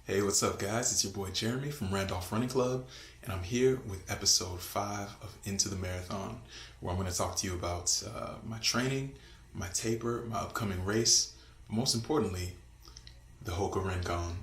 Hey, what's up, guys? It's your boy Jeremy from Randolph Running Club, and I'm here with episode 5 of Into the Marathon, where I'm going to talk to you about my training, my taper, my upcoming race, but most importantly, the Hoka Rincon.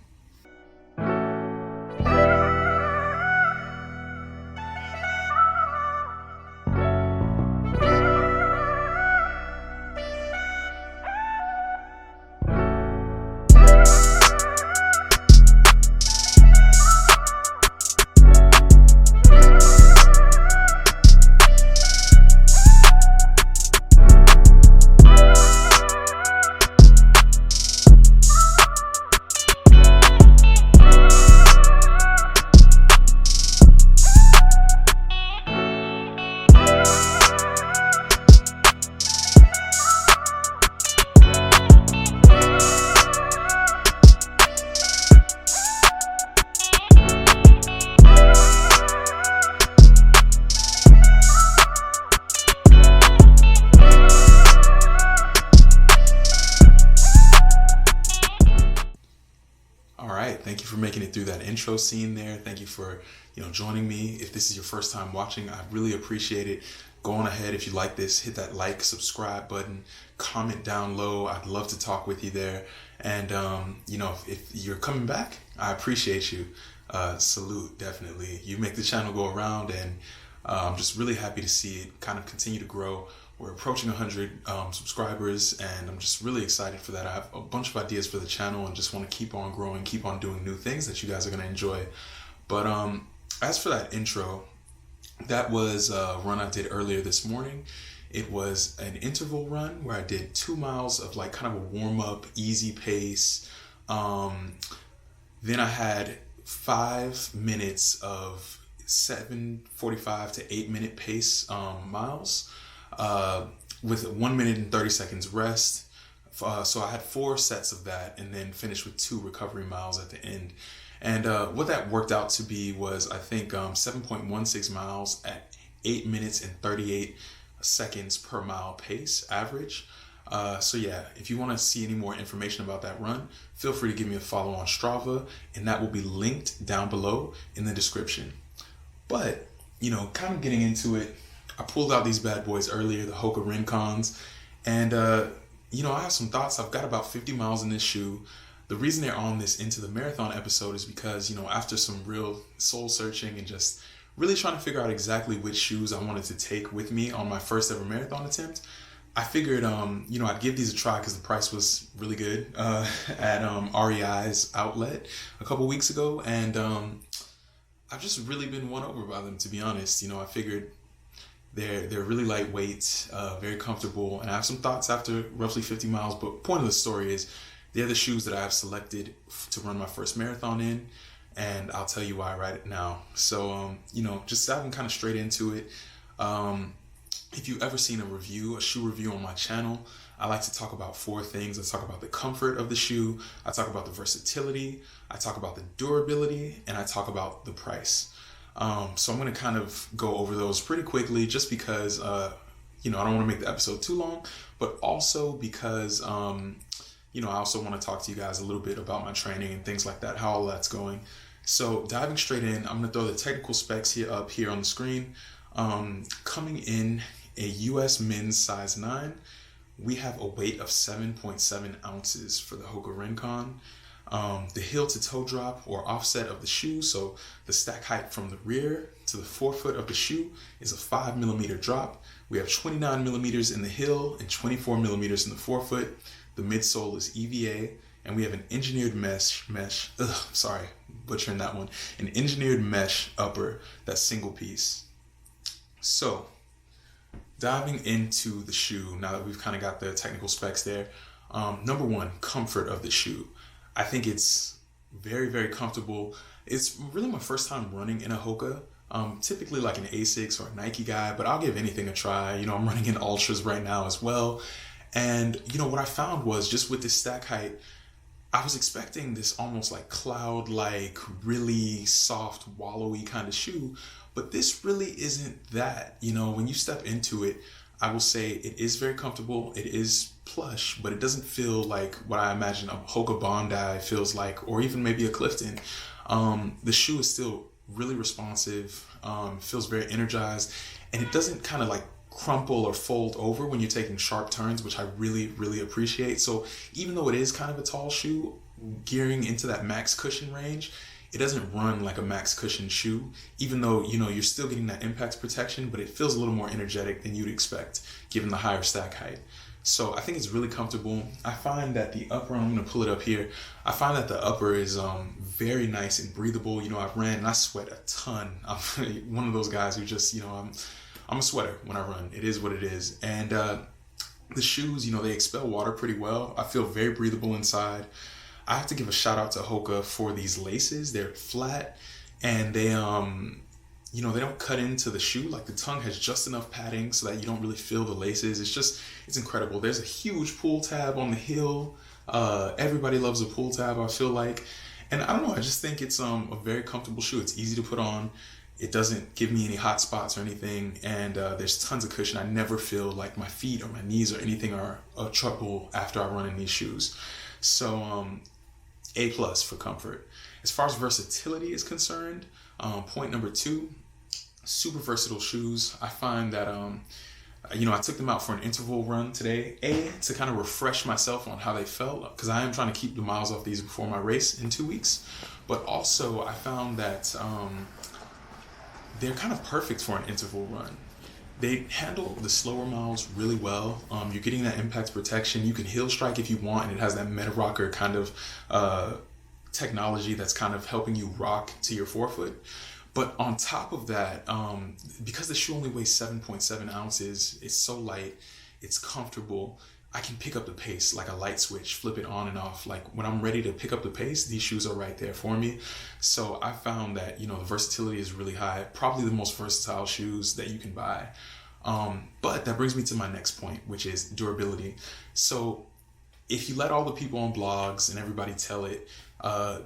Thank you for making it through that intro scene there. Thank you for, joining me. If this is your first time watching, I really appreciate it. Go on ahead. If you like this, hit that like, subscribe button, comment down low. I'd love to talk with you there. And, if you're coming back, I appreciate you. Salute, definitely. You make the channel go around, and I'm just really happy to see it kind of continue to grow. We're approaching 100 subscribers, and I'm just really excited for that. I have a bunch of ideas for the channel and just want to keep on growing, keep on doing new things that you guys are going to enjoy. But as for that intro, that was a run I did earlier this morning. It was an interval run where I did 2 miles of like kind of a warm-up, easy pace. Then I had 5 minutes of 7:45 to 8 minute pace miles. With 1 minute and 30 seconds rest. So I had 4 sets of that and then finished with 2 recovery miles at the end. And what that worked out to be was, I think, 7.16 miles at 8 minutes and 38 seconds per mile pace average. So yeah, if you want to see any more information about that run, feel free to give me a follow on Strava, and that will be linked down below in the description. But, kind of getting into it, I pulled out these bad boys earlier, the Hoka Rincons, and I have some thoughts. I've got about 50 miles in this shoe. The reason they're on this Into the Marathon episode is because, after some real soul searching and just really trying to figure out exactly which shoes I wanted to take with me on my first ever marathon attempt, I figured, I'd give these a try because the price was really good at REI's outlet a couple weeks ago, and I've just really been won over by them, to be honest. I figured they're really lightweight, very comfortable, and I have some thoughts after roughly 50 miles, but point of the story is they're the shoes that I have selected to run my first marathon in, and I'll tell you why right now. So, just diving kind of straight into it. If you've ever seen a shoe review on my channel, I like to talk about 4 things. I talk about the comfort of the shoe, I talk about the versatility, I talk about the durability, and I talk about the price. So I'm going to kind of go over those pretty quickly just because, I don't want to make the episode too long, but also because, I also want to talk to you guys a little bit about my training and things like that, how all that's going. So diving straight in, I'm going to throw the technical specs up here on the screen. Coming in a US men's size 9, we have a weight of 7.7 ounces for the Hoka Rincon. The heel to toe drop or offset of the shoe, so the stack height from the rear to the forefoot of the shoe, is a 5 millimeter drop. We have 29 millimeters in the heel and 24 millimeters in the forefoot. The midsole is EVA, and we have an engineered butchering that one, an engineered mesh upper that's single piece. So diving into the shoe, now that we've kind of got the technical specs there, number 1, comfort of the shoe. I think it's very, very comfortable. It's really my first time running in a Hoka. Typically like an Asics or a Nike guy, but I'll give anything a try. I'm running in Ultras right now as well. And, what I found was just with this stack height, I was expecting this almost like cloud-like, really soft, wallowy kind of shoe, but this really isn't that. When you step into it, I will say it is very comfortable. It is plush, but it doesn't feel like what I imagine a Hoka Bondi feels like, or even maybe a Clifton. The shoe is still really responsive, feels very energized, and it doesn't kind of like crumple or fold over when you're taking sharp turns, which I really, really appreciate. So even though it is kind of a tall shoe, gearing into that max cushion range, it doesn't run like a max cushion shoe, even though, you're still getting that impact protection, but it feels a little more energetic than you'd expect given the higher stack height. So I think it's really comfortable. I find that the upper, I'm going to pull it up here. I find that the upper is very nice and breathable. I've ran and I sweat a ton. I'm one of those guys who just, I'm a sweater when I run. It is what it is. And the shoes, they expel water pretty well. I feel very breathable inside. I have to give a shout out to Hoka for these laces. They're flat and they they don't cut into the shoe. Like the tongue has just enough padding so that you don't really feel the laces. It's incredible. There's a huge pull tab on the heel. Everybody loves a pull tab, I feel like. And I don't know, I just think it's a very comfortable shoe. It's easy to put on. It doesn't give me any hot spots or anything. And there's tons of cushion. I never feel like my feet or my knees or anything are trouble after I run in these shoes. So A+ for comfort. As far as versatility is concerned, point number 2, super versatile shoes. I find that I took them out for an interval run today, to kind of refresh myself on how they felt, because I am trying to keep the miles off these before my race in 2 weeks. But also I found that they're kind of perfect for an interval run. They handle the slower miles really well. You're getting that impact protection. You can heel strike if you want, and it has that meta rocker kind of technology that's kind of helping you rock to your forefoot. But on top of that, because the shoe only weighs 7.7 ounces, it's so light, it's comfortable. I can pick up the pace like a light switch, flip it on and off. Like when I'm ready to pick up the pace, these shoes are right there for me. So I found that, the versatility is really high, probably the most versatile shoes that you can buy. But that brings me to my next point, which is durability. So if you let all the people on blogs and everybody tell it,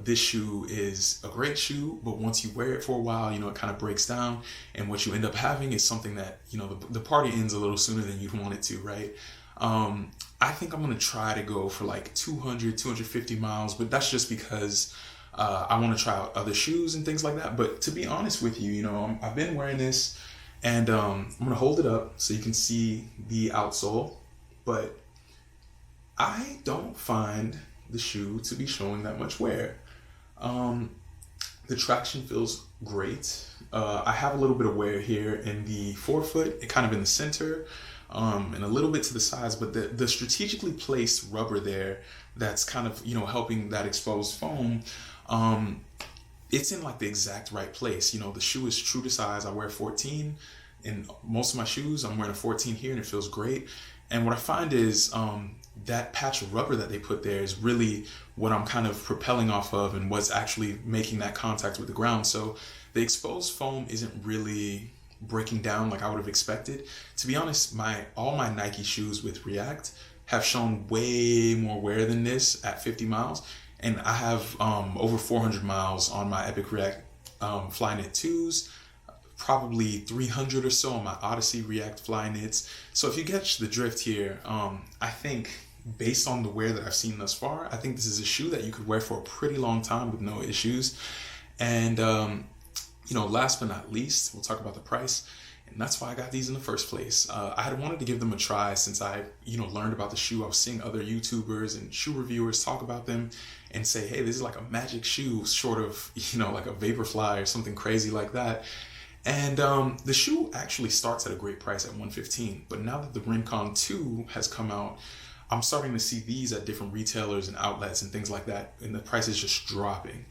this shoe is a great shoe, but once you wear it for a while, it kind of breaks down. And what you end up having is something that, the party ends a little sooner than you'd want it to, right? I think I'm going to try to go for like 200, 250 miles, but that's just because I want to try out other shoes and things like that. But to be honest with you, I've been wearing this, and I'm going to hold it up so you can see the outsole, but I don't find the shoe to be showing that much wear. The traction feels great. I have a little bit of wear here in the forefoot, kind of in the center, and a little bit to the sides, but the strategically placed rubber there that's kind of, helping that exposed foam, it's in like the exact right place. The shoe is true to size. I wear 14 in most of my shoes. I'm wearing a 14 here and it feels great. And what I find is that patch of rubber that they put there is really what I'm kind of propelling off of and what's actually making that contact with the ground. So the exposed foam isn't really breaking down like I would have expected. To be honest, all my Nike shoes with React have shown way more wear than this at 50 miles. And I have over 400 miles on my Epic React Flyknit 2s, probably 300 or so on my Odyssey React Flyknits. So if you catch the drift here, I think based on the wear that I've seen thus far, I think this is a shoe that you could wear for a pretty long time with no issues. And last but not least, we'll talk about the price. And that's why I got these in the first place. I had wanted to give them a try since I, learned about the shoe. I was seeing other YouTubers and shoe reviewers talk about them and say, hey, this is like a magic shoe, sort of, like a Vaporfly or something crazy like that. And the shoe actually starts at a great price at $115. But now that the Rincon 2 has come out, I'm starting to see these at different retailers and outlets and things like that. And the price is just dropping.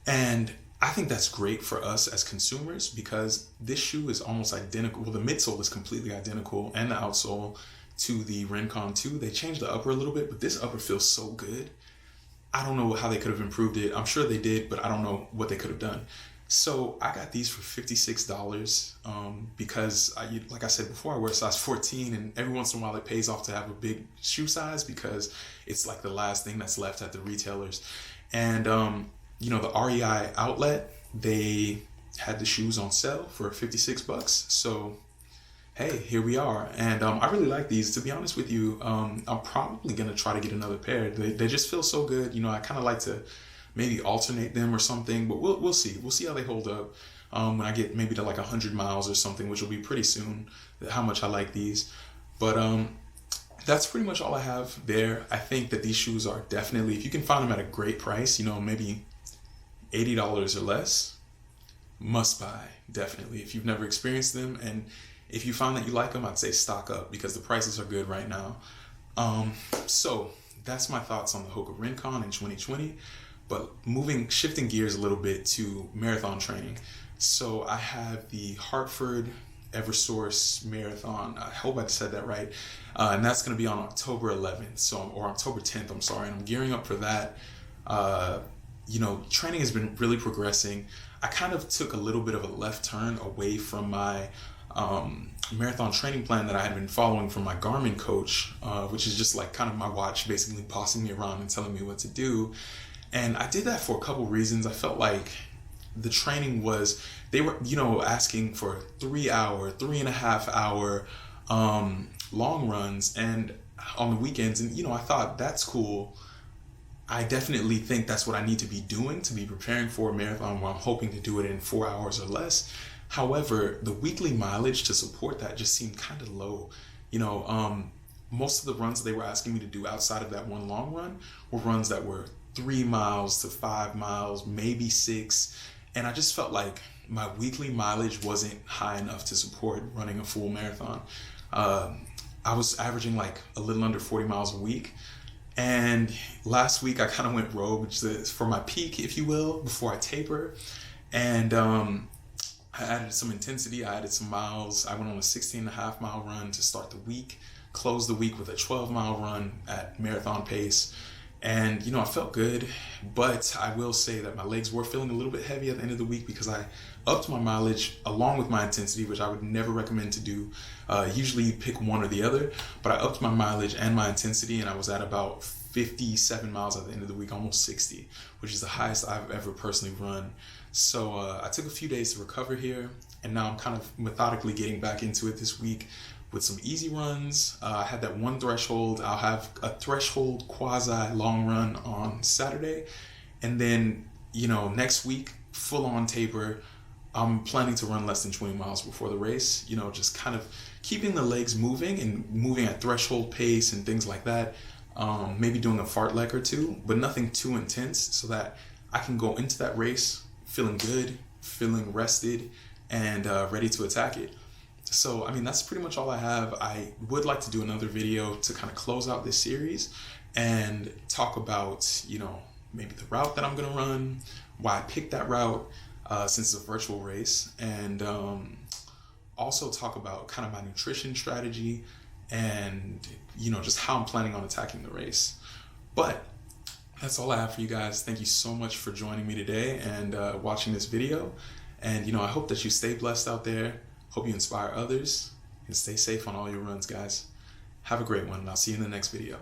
And I think that's great for us as consumers because this shoe is almost identical. Well, the midsole is completely identical and the outsole to the Rincon 2. They changed the upper a little bit, but this upper feels so good. I don't know how they could have improved it. I'm sure they did, but I don't know what they could have done. So I got these for $56 because, like I said before, I wear a size 14, and every once in a while it pays off to have a big shoe size because it's like the last thing that's left at the retailers. And the REI outlet, they had the shoes on sale for $56. So hey, here we are. And I really like these. To be honest with you, I'm probably going to try to get another pair. They just feel so good. You know, I kind of like to maybe alternate them or something, but we'll see. We'll see how they hold up when I get maybe to like 100 miles or something, which will be pretty soon, how much I like these. But that's pretty much all I have there. I think that these shoes are definitely, if you can find them at a great price, you know, maybe $80 or less, must buy, definitely. If you've never experienced them, and if you find that you like them, I'd say stock up because the prices are good right now. So that's my thoughts on the Hoka Rincon in 2020. But shifting gears a little bit to marathon training. So I have the Hartford Eversource Marathon. I hope I said that right. And that's going to be on October 11th, or October 10th, I'm sorry. And I'm gearing up for that. You know, training has been really progressing. I kind of took a little bit of a left turn away from my marathon training plan that I had been following from my Garmin coach, which is just like kind of my watch basically bossing me around and telling me what to do. And I did that for a couple reasons. I felt like the training they were, you know, asking for 3.5 hour long runs and on the weekends. And, you know, I thought that's cool. I definitely think that's what I need to be doing to be preparing for a marathon where I'm hoping to do it in 4 hours or less. However, the weekly mileage to support that just seemed kind of low. You know, most of the runs that they were asking me to do outside of that one long run were runs that were 3 miles to 5 miles, maybe 6. And I just felt like my weekly mileage wasn't high enough to support running a full marathon. I was averaging like a little under 40 miles a week. And last week I kind of went rogue, which is for my peak, if you will, before I taper. And I added some intensity, I added some miles. I went on a 16.5 mile run to start the week, closed the week with a 12-mile run at marathon pace. And, you know, I felt good, but I will say that my legs were feeling a little bit heavy at the end of the week because I upped my mileage along with my intensity, which I would never recommend to do. Usually you pick one or the other, but I upped my mileage and my intensity, and I was at about 57 miles at the end of the week, almost 60, which is the highest I've ever personally run. So I took a few days to recover here, and now I'm kind of methodically getting back into it this week with some easy runs. I had that one threshold. I'll have a threshold quasi long run on Saturday. And then, you know, next week, full on taper. I'm planning to run less than 20 miles before the race, you know, just kind of keeping the legs moving and moving at threshold pace and things like that. Maybe doing a fartlek or two, but nothing too intense so that I can go into that race feeling good, feeling rested, and ready to attack it. So, I mean, that's pretty much all I have. I would like to do another video to kind of close out this series and talk about, you know, maybe the route that I'm going to run, why I picked that route since it's a virtual race, and also talk about kind of my nutrition strategy and, you know, just how I'm planning on attacking the race. But that's all I have for you guys. Thank you so much for joining me today and watching this video. And, you know, I hope that you stay blessed out there. Hope you inspire others, and stay safe on all your runs, guys. Have a great one, and I'll see you in the next video.